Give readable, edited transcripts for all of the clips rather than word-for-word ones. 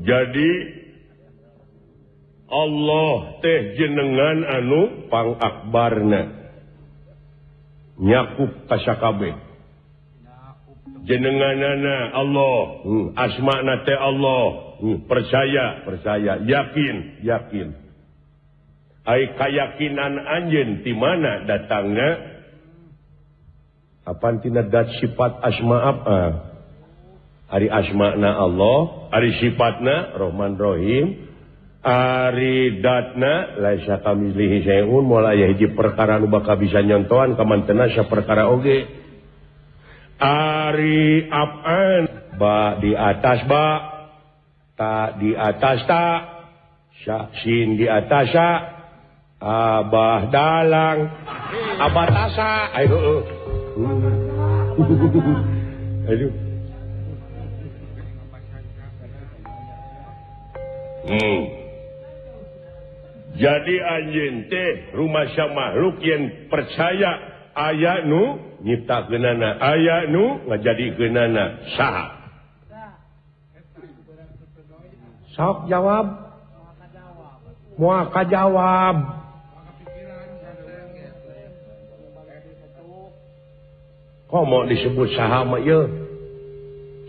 Jadi Allah teh jenengan anu pangakbarna nyakup kasakabeh jenenganana Allah asmana teh Allah percaya yakin ai kayakinan anjeun ti mana datangna apan tina dat sifat asma ari asmana Allah ari sifatna Rahman Rahim ari datna laisa kamitslihi syai'un moal aya hiji perkara nu bakal bisa nyontohan ka mantena saperkara oge ari af'an ba di atas ba ta di atas ta sin di atas sa abah dalang abatasa ayo aduh jadi anjeun teh rumasya makhluk yang percaya aya nu nyiptakeunana aya nu ngajadikeunana saha sok jawab moal kajawab komo disebut saha mah ieu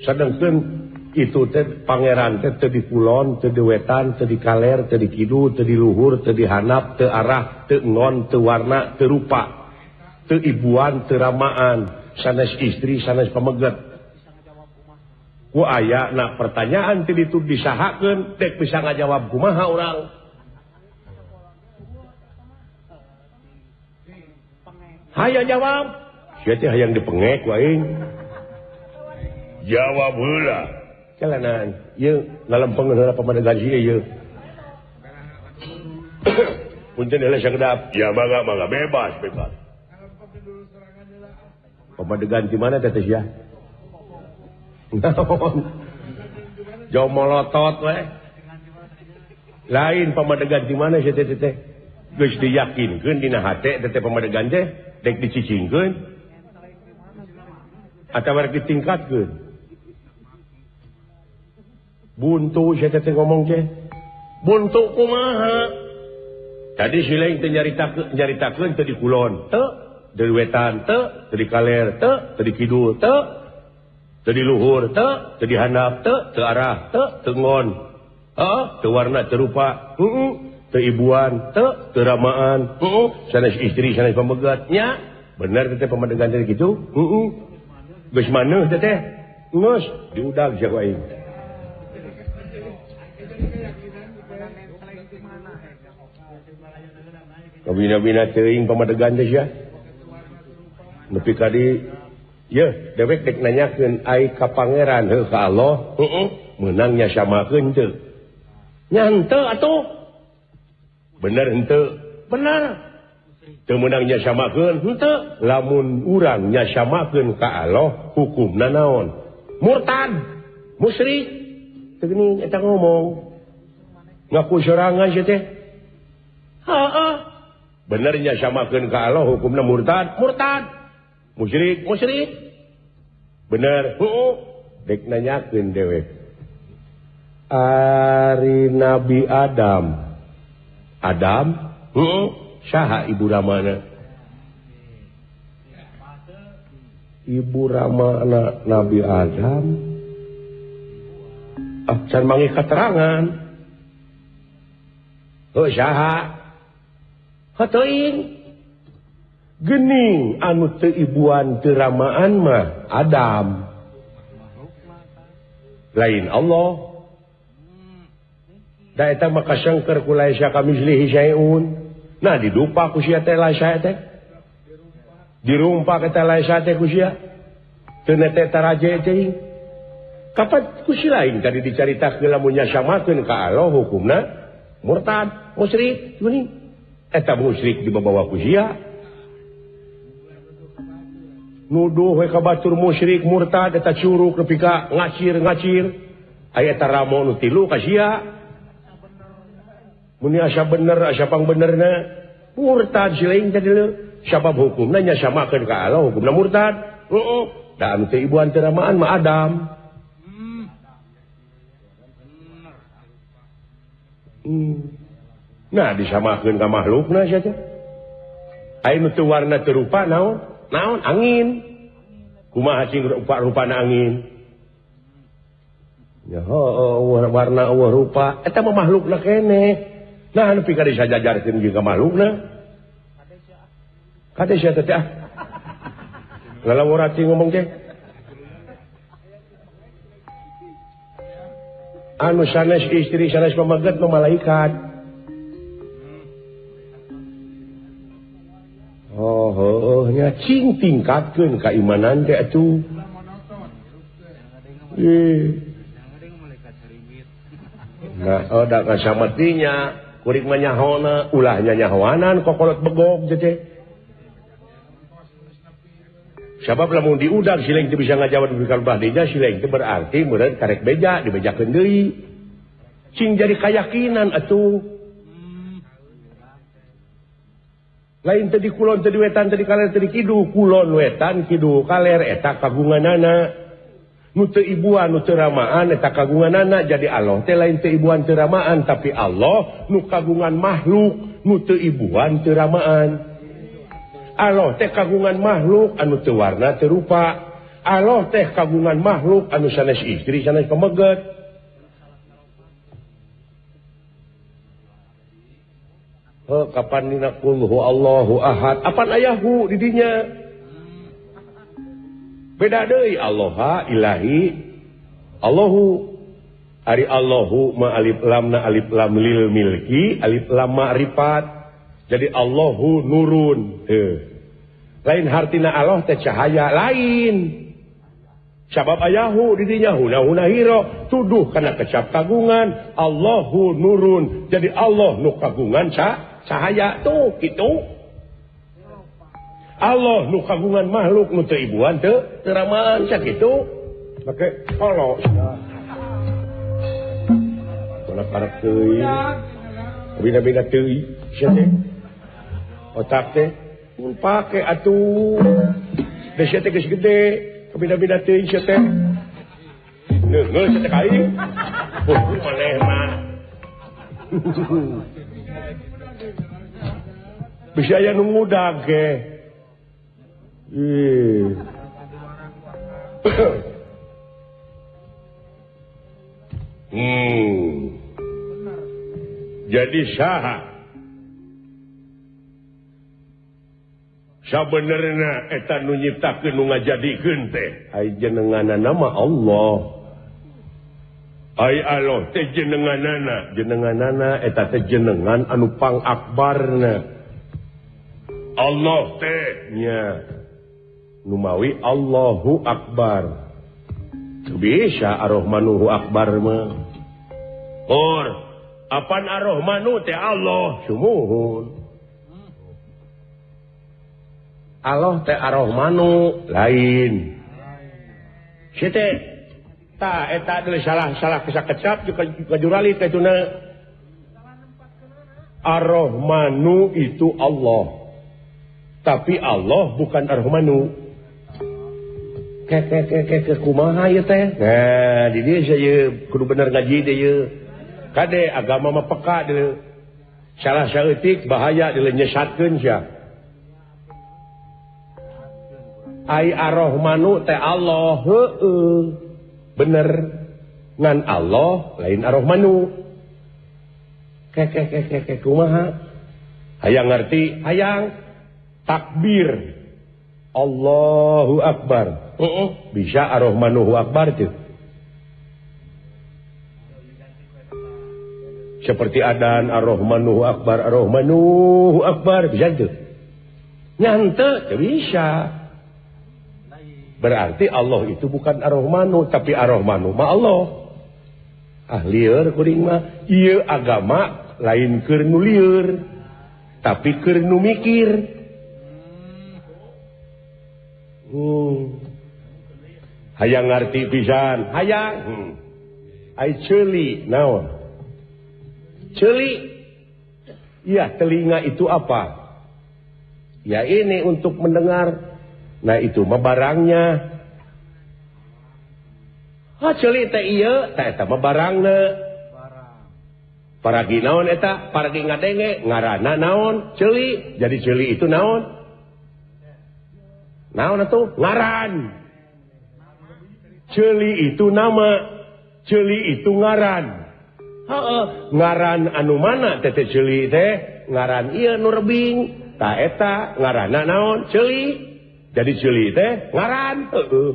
sadengkeun itu teh pangeran teh teu di kulon teu di wetan teu di kaler teu di kidul teu di luhur teu di handap teu arah teu ngon teu warna teu rupa teu ibuan teu ramaan sanes istri sanes pameget ku aya na pertanyaan teu ditu disahakeun tek bisa ngajawab kumaha urang hayang jawab sia teh hayang dipengek ku aing jawab heula jalanan ieu ngalempeng heula pamadegan si ieu punten heula sakedap ya mangga bebas pamadegan di mana teh sia jauh molotot we lain pamadegan di mana sia teh geus diyakinkeun dina hate teh pamadegan teh dek dicicingkeun atawa ditingkatkeun buntu saya teh ngomong teh buntu kumaha tadi si lain teh nyaritakeun teu di kulon teu di wetan teu di kaler teu di kidul teu di luhur teu di handap teu arah teu ngon teu warna teu rupa teu ibuan teu ramaan sanes istri sanes pamegat nya bener teh pamadegan teh kitu geus maneuh teh geus diudag jago aing kabina-bina teuing pamadegan teh sia nepi ka di ye dewek dek nanyakeun ai ka pangeran heuh ka Allah meunang nya samakeun teu nya henteu atuh bener henteu bener teu meunang nya samakeun henteu lamun urang nya samakeun ka Allah hukumna naon murtad musyrik teu geuning eta ngomong ngaku sorangan sia teh benernya samakeun ka Allah hukumna murtad musyrik bener dek nanyakeun dewek ari Nabi Adam saha ibu ramana Nabi Adam can manggih keterangan saha hatoin geuning anu teu ibuan teu ramaan mah Adam lain Allah da eta mah kasengker ku laisa kamitslihi syai'un nah didupa ku sia teh laisa teh dirumpak eta laisa teh ku sia teu nete taraje teh kapan ku si lain tadi dicaritakeun lamun nya samakeun ka Allah hukumna murtad musyrik geuning eta musyrik dibawa ku sia nuduh we ka batur musyrik murtad eta curug nepi ka ngacir aya eta ramo nu tilu ka sia mun asa bener asa pangbenerna murtad sileing teh deuleu sabab hukumna nya samakeun ka Allah hukumna murtad da anu teh ibuan teu ramaan mah Adam Nah disamakeun ka makhlukna sia teh. Aya nu teu warna teu rupa naon? Naon? Angin. Kumaha cing rupa-rupana angin? Ya warna rupa eta mah makhlukna keneh. Nah nepi ka disajajarkeun jeung ka makhlukna. Kade sia teh ah. Ngalawur cing ngomong teh. Anu sanes istri sanes pamaget nu malaikat. Nya cing tingkatkeun keimanan teh atuh. Nah, da ngasametinya kuring mah nyahona, ulahnya nyahoanan kokolot begog teh. Sabab lamun diudag sileng teu bisa ngajawab diberikan bahdinya sileng teh berarti meureun karek beja dibejakeun deui. Cing jadi keyakinan atuh. Lain tadi kulon tadi wetan tadi kaler tadi kidu kulon wetan kidu kaler eta kagunganana nu teu ibuan nu teu ramaan eta kagunganana jadi Allah teh lain teu ibuan teu ramaan tapi Allah nu kagungan makhluk nu teu ibuan teu ramaan. Allah teh kagungan makhluk anu teu warna teu rupa. Allah teh kagungan makhluk anu sanes istri sanes pameget. Kapan dina qul huwallahu ahad apan ayahu di dinya beda deui Allah ilahi Allahu ari Allahu ma alif lamna alif lam lil milki alif lam ma'rifat jadi Allahu nurun lain hartina Allah teh cahaya lain sabab ayahu di dinya huna hiro tuduh kana kecap kagungan Allahu nurun jadi Allah nu kagungan cahaya tuh gitu. Allah nu kagungan makhluk nu teu ibuan teu ramaan sakitu. Make kalau mana karek teuing. Bina-bina teuing sia teh. Otak teh mun pake atuh. Da sia teh geus gede, bina-bina teuing sia teh. Neungeul sia teh kaing. Maneh mah. Bisa aya nu ngudag ge. Jadi saha sabenerna eta nu nyiptakeun nu ngajadikeun teh ai jenenganna mah Allah. Ai Allah teh jenenganana eta teh jenengan anu pangakbarna. Allah teh nya numawi Allahu Akbar. Bisa Ar-Rahmanuhu Akbar mah. Or apan Ar-Rahmanu teh Allah sumuhun. Allah teh Ar-Rahmanu lain. Sia teh ta eta adalah salah kesakecap juga jurali teh tuna. Ar-Rahmanu itu Allah. Tapi Allah bukan Ar-Rahmanu. Kumaha ya teh? Nah, di dia saya kudu bener ngaji dia. Kade agama mah peka dia. Salah saeutik bahaya dia nyesatkeun sia. Ai Ar-Rahmanu teh Allah, heueuh. Bener. Ngan Allah lain Ar-Rahmanu. Kumaha? Hayang ngerti? Hayang. Takbir Allahu Akbar bisa Ar-Rahmanuhu Akbar tuh seperti adan Ar-Rahmanuhu Akbar bisa tuh nyante bisa berarti Allah itu bukan Ar-Rahmanu tapi Ar-Rahmanu mah Allah lieur kuring mah ieu agama lain keur nu lieur tapi keur nu mikir. Hayang ngarti pisan, hayang. Ai ceuli naon? Ceuli. Ya, telinga itu apa? Ya ini untuk mendengar. Nah, itu mah barangnya. Ceuli teh ieu, teh eta mah barangna. paragi naon eta paragi ngadenge ngaranna naon ceuli jadi ceuli itu naon atuh ngaran ceuli itu nama ceuli itu ngaran heeh ngaran anu mana teh ceuli teh ngaran ieu nu rebing ta eta ngaranna naon ceuli jadi ceuli teh ngaran heeh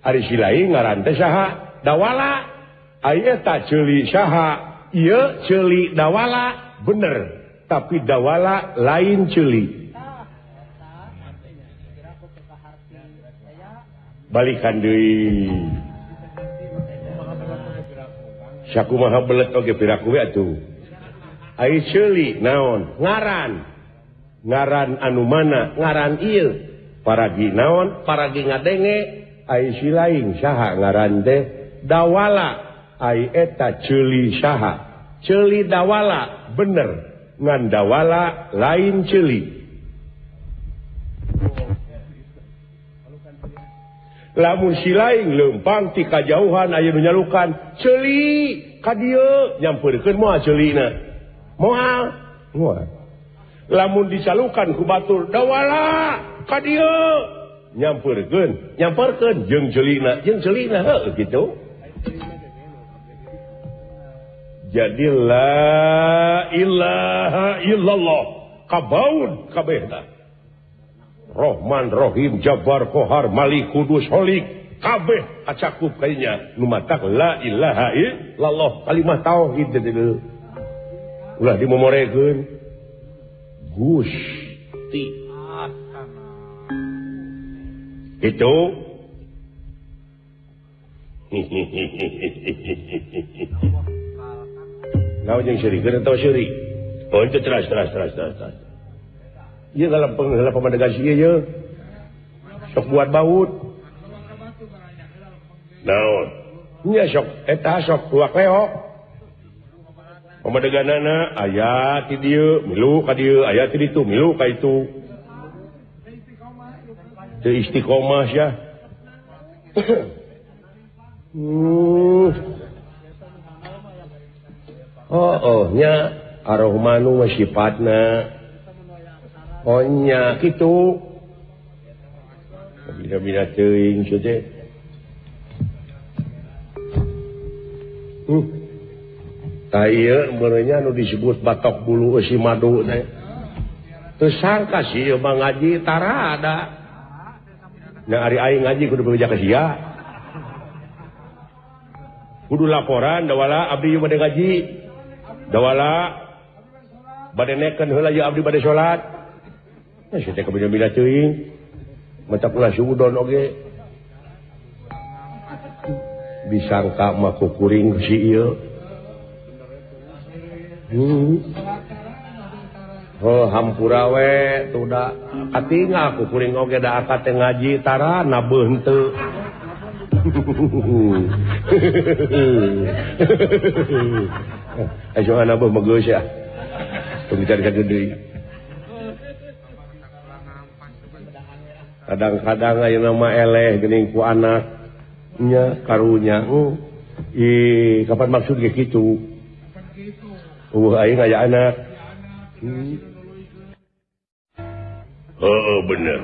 ari silaing ngaran teh saha dawala aya ta ceuli saha ieu ceuli dawala bener tapi dawala lain ceuli balikan deui sakumaha belet oge piraku we atuh ai ceuli naon ngaran anu mana ngaran ieu paragi naon paragi ngadenge ai silaing saha ngaran teh dawala ai eta ceuli saha ceuli dawala bener ngan dawala lain ceuli lamun silaing leumpang ti kajauhan aya nu nyalukan ceuli ka dieu nyampeurkeun moal ceulina moal lamun dicalukan ku batur dawala ka dieu nyampeurkeun jeung ceulina heuh kitu. Jadi la ilaha illallah kabaun kabehna Rahman Rahim Jabbar Qahar Malik Kudus Holik kabeh acakup kayaknya numatak la ilaha illallah kalimat tauhid teh ulah dimomorekeun Gusti itu naon jeung syirik keur teu syirik oh itu teras ieu ngalah pamadegan si ieu sok buat baut naon nya sok eta sok tuak leok pamadeganana aya ti dieu milu ka dieu aya ti ditu milu ka itu teu istiqomah sia nya ar-Rahmanu mah sifatna nya kitu bina-bina teuing teh tah ieu beureunya nu disebut batok bulu eusi madu teh teu sangka si ieu mah ngaji tarada na ari aing ngaji kudu bebeja ka sia kudu laporan dawala abdi ieu bade ngaji dawala bade neken heula ieu abdi bade salat sia teh kabina-bina teuing matak ulah suudon oge disangka mah kukuring si ieu hampura we tuh da katingal kukuring oge da akad teh ngaji tara nabeuh henteu ayo nabeuh mah geus ya tong dicari deui kadang-kadang aya nama eleh geuning ku anaknya karunya kapan maksud ge kitu aing aya anak bener